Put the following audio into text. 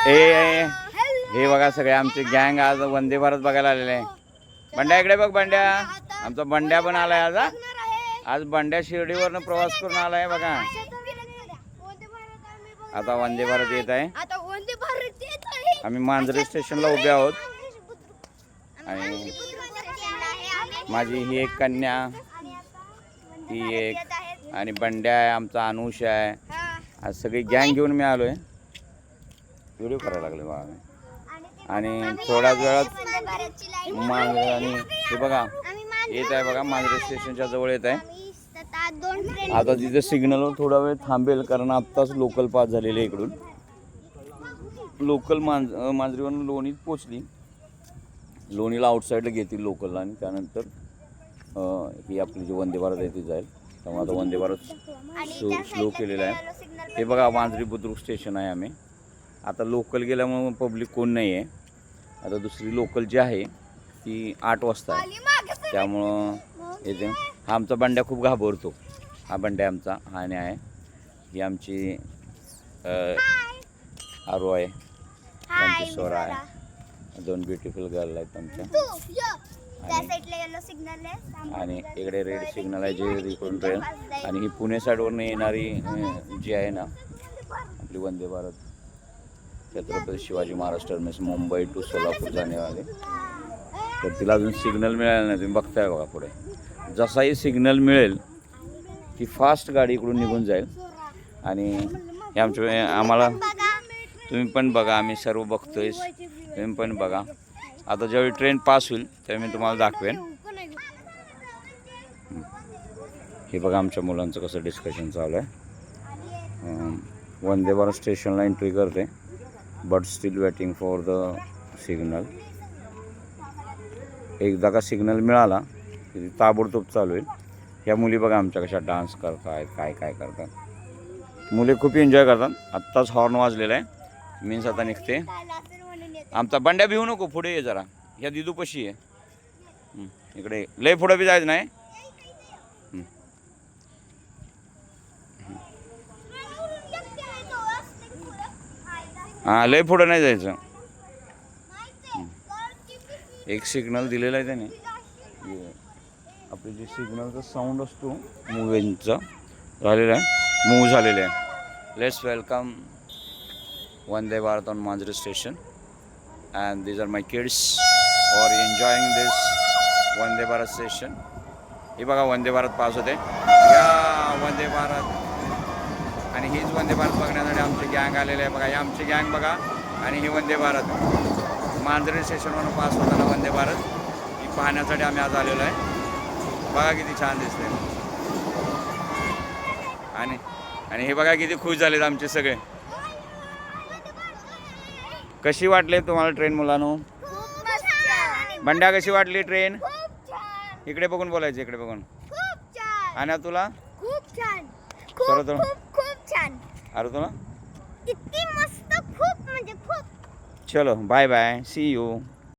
ए हे बघा सगळे आमचे गँग आज वंदे भारत बघायला आलेले आहे. बंड्या इकडे बघ, बंड्या आमचा बंड्या पण आलाय आज. आज बंड्या शिर्डीवरनं प्रवास करून आलाय बघा. आता वंदे भारत येत आहे. आम्ही मांजरे स्टेशनला उभे आहोत आणि माझी ही एक कन्या, ही एक आणि बंड्या आहे, आमचा अनुष आहे. आज सगळी गँग घेऊन मी आलोय. व्हिडिओ करायला लागले बघा मी. आणि थोड्याच वेळात मांजरे आणि हे बघा येत आहे बघा, मांजरे स्टेशनच्या जवळ येत आहे. आता तिथे सिग्नलवर थोडा वेळ थांबेल कारण आत्ताच लोकल पास झालेले इकडून. लोकल मांजरीवरून लोणीत पोचली. लोणीला आउटसाईडला घेतील लोकलला आणि त्यानंतर ही आपली जी वंदे भारत आहे ती जाईल. त्यामुळे आता वंदे भारत स्लो केलेला आहे. हे बघा मांजरी बुद्रुक स्टेशन आहे. आम्ही आता लोकल गेल्यामुळे पब्लिक कोण नाही आहे. आता दुसरी लोकल जी आहे ती 8 वाजता आहे. त्यामुळं येते. हा आमचा बंड्या खूप घाबरतो. हा बंड्या आमचा हा नाही आहे. ही आमची आरू आहे, आमची स्वरा आहे. 2 ब्युटिफुल गर्ल आहेत आमच्या. आणि इकडे रेड सिग्नल आहे जे इकडून ट्रेन. आणि ही पुणे साईडवरून येणारी जी आहे ना आपली वंदे भारत छत्रपती शिवाजी महाराज टर्मिनस मुंबई टू सोलापूर जाणेवाले. तर तिला अजून सिग्नल मिळाला नाही. तुम्ही बघताय बघा पुढे. जसाही सिग्नल मिळेल ती फास्ट गाडी इकडून निघून जाईल. आणि हे आमच्या आम्हाला तुम्ही पण बघा, आम्ही सर्व बघतोय, तुम्ही पण बघा. आता ज्यावेळी ट्रेन पास होईल त्यावेळी मी तुम्हाला दाखवेन. हे बघा आमच्या मुलांचं कसं डिस्कशन चालू आहे. वंदे भारत स्टेशनला एंट्री करते but still waiting for the signal. एकदा का सिग्नल मिळाला की ताबडतोब चालू होईल. ह्या मुली बघा आमच्या कशा डान्स करतायत, काय काय करतात. मुले खूप एन्जॉय करतात. आत्ताच हॉर्न वाजलेला आहे. मीन्स आता निघते. आमचा बंड्या भिवू नको, पुढे ये जरा. ह्या दिदूपशी आहे. इकडे लय पुढं बी जायचं नाही. हां लय पुढं नाही जायचं. एक सिग्नल दिलेला आहे त्याने. आपले जे सिग्नलचा साऊंड असतो मूव्हिंगचा झालेला आहे, मूव्ह झालेला आहे. Let's welcome Vande Bharat on Manjare station. and these are my kids who are enjoying this Vande Bharat station. हे बघा वंदे भारत पास होते. या वंदे भारत आणि हीच वंदे भारत बघण्यासाठी आमची गँग आलेली आहे बघा. ही आमची गँग बघा. आणि ही वंदे भारत मांजरे स्टेशनवरून पास होताना वंदे भारत ही पाहण्यासाठी आम्ही आज आलेलो आहे. बघा किती छान दिसते. आणि हे बघा किती खुश झालेत आमचे सगळे. कशी वाटली तुम्हाला ट्रेन मुलांनो? बंड्या कशी वाटली ट्रेन? इकडे बघून बोलायचं, इकडे बघून. आणि तुला? खूप छान. खूप छान. अरे तुला? किती मस्त, खूप म्हणजे खूप. चलो बाय बाय, सी यू.